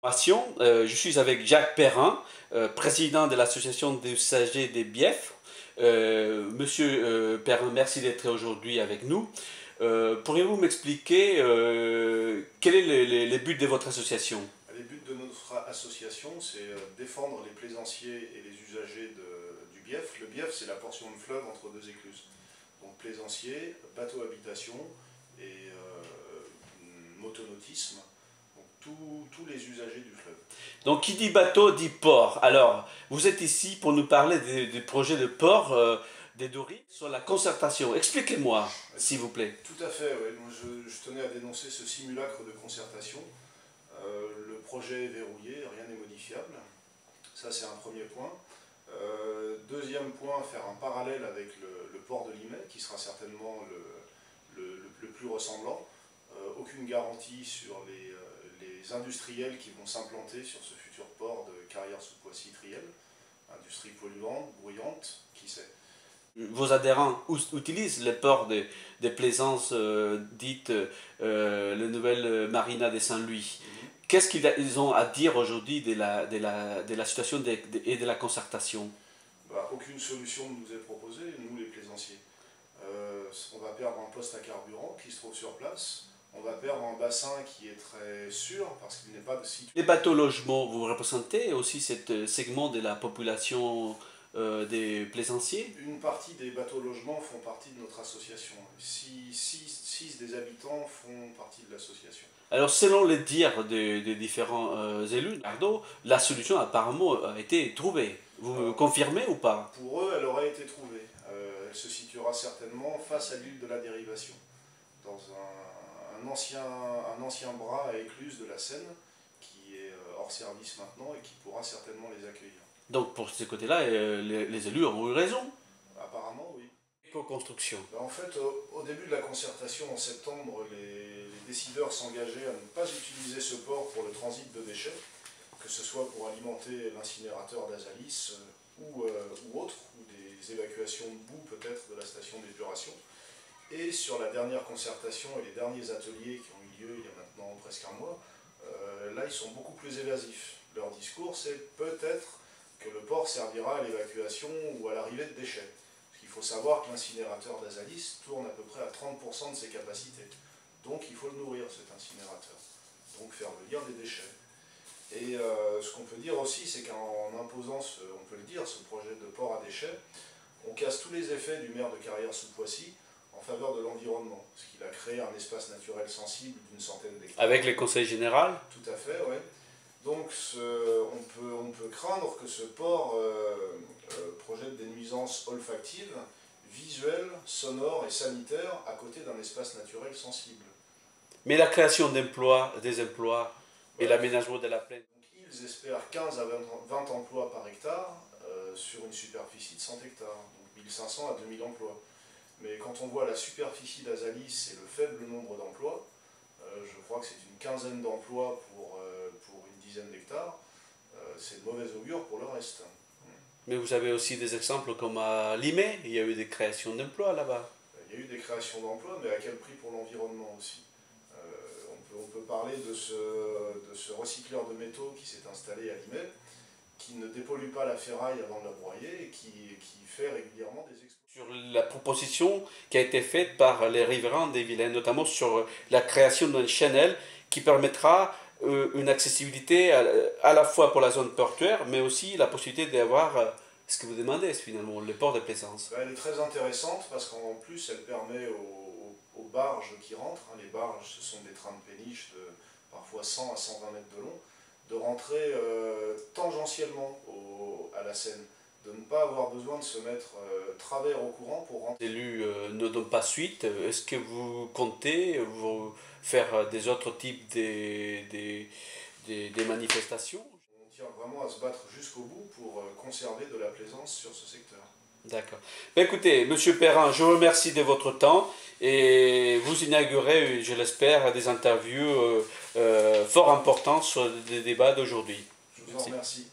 Je suis avec Jacques Perrin, président de l'association des usagers des biefs. Monsieur Perrin, merci d'être aujourd'hui avec nous. Pourriez-vous m'expliquer quel est le but de votre association? Les buts de notre association, c'est défendre les plaisanciers et les usagers du bief. Le bief, c'est la portion de fleuve entre deux écluses. Donc plaisanciers, bateaux habitation et motonautisme. Tous les usagers du fleuve. Donc, qui dit bateau dit port. Alors, vous êtes ici pour nous parler des projets de port des Doris sur la concertation. Expliquez-moi, s'il vous plaît. Tout à fait, oui. Moi, je tenais à dénoncer ce simulacre de concertation. Le projet est verrouillé, rien n'est modifiable. Ça, c'est un premier point. Deuxième point, faire un parallèle avec le port de Limay, qui sera certainement le plus ressemblant. Aucune garantie sur les industriels qui vont s'implanter sur ce futur port de Carrières-sous-Poissy-Triel. Industrie polluante, bruyante, qui sait. Vos adhérents utilisent les ports des plaisances dites le Nouvelle Marina de Saint-Louis. Qu'est-ce qu'ils ont à dire aujourd'hui de la situation et de la concertation? Aucune solution ne nous est proposée, nous les plaisanciers. On va perdre un poste à carburant qui se trouve sur place. On va perdre un bassin qui est très sûr parce qu'il n'est pas de site. Les bateaux logements, vous représentez aussi ce segment de la population des plaisanciers? Une partie des bateaux logements font partie de notre association. 6 des habitants font partie de l'association. Alors, selon les dires des différents élus, la solution apparemment a été trouvée. Vous me confirmez ou pas? Pour eux, elle aurait été trouvée. Elle se situera certainement face à l'île de la Dérivation, dans un ancien bras à écluse de la Seine, qui est hors service maintenant et qui pourra certainement les accueillir. Donc, pour ce côté-là, les élus ont eu raison? Apparemment, oui. Éco-construction. En fait, au début de la concertation en septembre, les décideurs s'engageaient à ne pas utiliser ce port pour le transit de déchets, que ce soit pour alimenter l'incinérateur d'Azalis ou autre, ou des évacuations de boue peut-être de la station d'épuration. Et sur la dernière concertation et les derniers ateliers qui ont eu lieu il y a maintenant presque un mois, là ils sont beaucoup plus évasifs. Leur discours c'est peut-être que le port servira à l'évacuation ou à l'arrivée de déchets. Parce qu'il faut savoir que l'incinérateur d'Azalis tourne à peu près à 30% de ses capacités. Donc il faut le nourrir cet incinérateur. Donc faire venir des déchets. Et ce qu'on peut dire aussi, c'est qu'en imposant, on peut le dire, ce projet de port à déchets, on casse tous les effets du maire de Carrières-sous-Poissy en faveur de l'environnement, parce qu'il a créé un espace naturel sensible d'une centaine d'hectares. Avec les conseils généraux? Tout à fait, oui. Donc on peut craindre que ce port projette des nuisances olfactives, visuelles, sonores et sanitaires à côté d'un espace naturel sensible. Mais la création d'emplois, des emplois et l'aménagement de la plaine. Ils espèrent 15 à 20 emplois par hectare sur une superficie de 100 hectares, donc 1500 à 2000 emplois. Mais quand on voit la superficie d'Azalis et le faible nombre d'emplois, je crois que c'est une quinzaine d'emplois pour une dizaine d'hectares, c'est de mauvais augure pour le reste. Mais vous avez aussi des exemples comme à Limay, il y a eu des créations d'emplois là-bas. Il y a eu des créations d'emplois, mais à quel prix pour l'environnement aussi? On peut parler de ce recycleur de métaux qui s'est installé à Limay, qui ne dépollue pas la ferraille avant de la broyer et qui fait régulièrement des explosions. Sur la proposition qui a été faite par les riverains des Vilaines, notamment sur la création d'un channel qui permettra une accessibilité à la fois pour la zone portuaire, mais aussi la possibilité d'avoir ce que vous demandez finalement, le port de plaisance. Elle est très intéressante parce qu'en plus elle permet aux barges qui rentrent, les barges ce sont des trains de péniche de parfois 100 à 120 mètres de long, de rentrer tangentiellement à la Seine, de ne pas avoir besoin de se mettre travers au courant pour rentrer. Les élus ne donnent pas suite. Est-ce que vous comptez faire des autres types des manifestations? On tient vraiment à se battre jusqu'au bout pour conserver de la plaisance sur ce secteur. D'accord. Écoutez, Monsieur Perrin, je vous remercie de votre temps et vous inaugurez, je l'espère, des interviews fort importantes sur les débats d'aujourd'hui. Je vous en remercie.